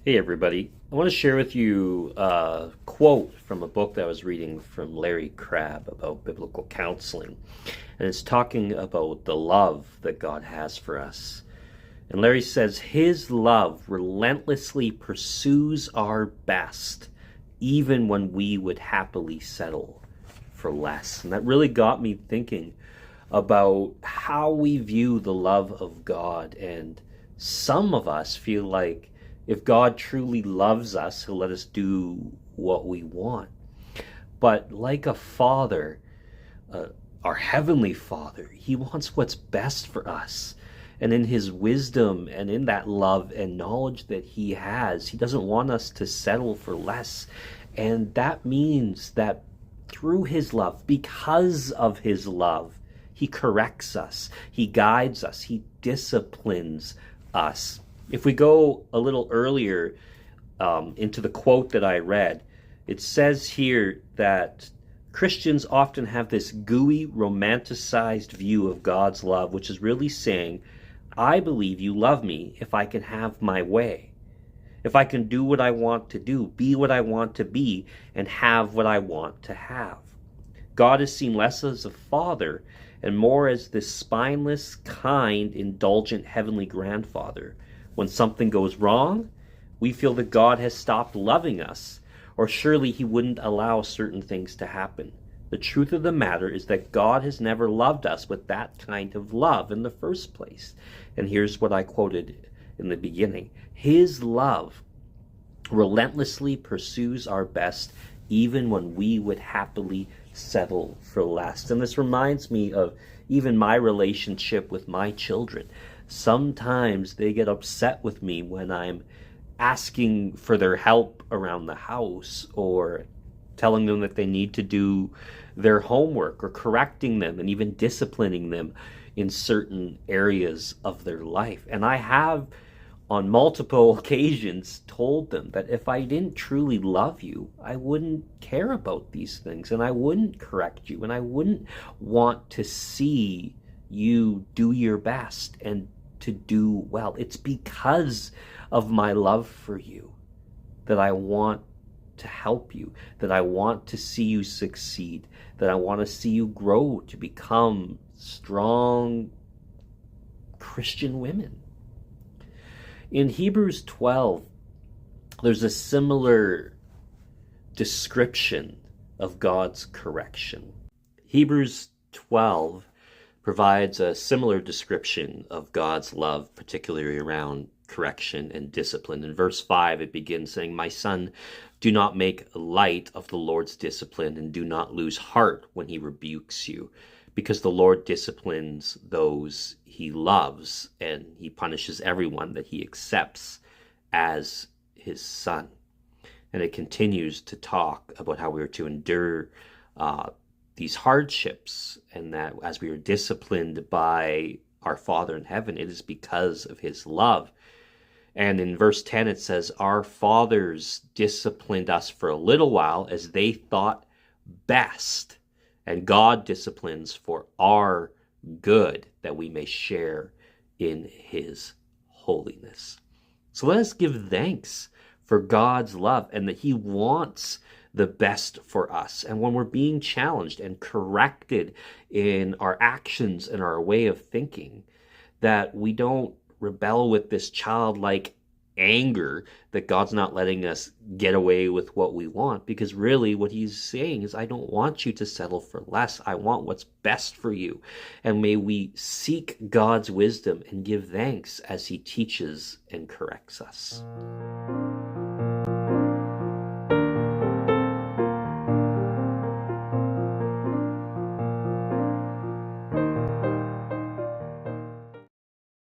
Hey everybody, I want to share with you a quote from a book that I was reading from Larry Crabb about biblical counseling. And it's talking about the love that God has for us. And Larry says, His love relentlessly pursues our best, even when we would happily settle for less. And that really got me thinking about how we view the love of God. And some of us feel like if God truly loves us, He'll let us do what we want. But like a father, our heavenly Father, He wants what's best for us. And in His wisdom and in that love and knowledge that He has, He doesn't want us to settle for less. And that means that through His love, because of His love, He corrects us, He guides us, He disciplines us. If we go a little earlier into the quote that I read, it says here that Christians often have this gooey, romanticized view of God's love, which is really saying, I believe you love me if I can have my way, if I can do what I want to do, be what I want to be, and have what I want to have. God is seen less as a father and more as this spineless, kind, indulgent heavenly grandfather. When something goes wrong, we feel that God has stopped loving us, or surely He wouldn't allow certain things to happen. The truth of the matter is that God has never loved us with that kind of love in the first place. And here's what I quoted in the beginning. His love relentlessly pursues our best, even when we would happily settle for less. And this reminds me of even my relationship with my children. Sometimes they get upset with me when I'm asking for their help around the house, or telling them that they need to do their homework, or correcting them and even disciplining them in certain areas of their life. And I have on multiple occasions told them that if I didn't truly love you, I wouldn't care about these things, and I wouldn't correct you, and I wouldn't want to see you do your best and to do well. It's because of my love for you that I want to help you, that I want to see you succeed, that I want to see you grow to become strong Christian women. In Hebrews 12, there's a similar description of God's correction. Hebrews 12 provides a similar description of God's love, particularly around correction and discipline. In verse 5, it begins saying, My son, do not make light of the Lord's discipline, and do not lose heart when He rebukes you, because the Lord disciplines those He loves, and He punishes everyone that He accepts as His son. And it continues to talk about how we are to endure these hardships, and that as we are disciplined by our Father in heaven, it is because of His love. And in verse 10, it says, Our fathers disciplined us for a little while as they thought best, and God disciplines for our good, that we may share in His holiness. So let us give thanks for God's love, and that He wants the best for us. And when we're being challenged and corrected in our actions and our way of thinking, that we don't rebel with this childlike anger that God's not letting us get away with what we want, because really what He's saying is, I don't want you to settle for less. I want what's best for you. And may we seek God's wisdom and give thanks as He teaches and corrects us.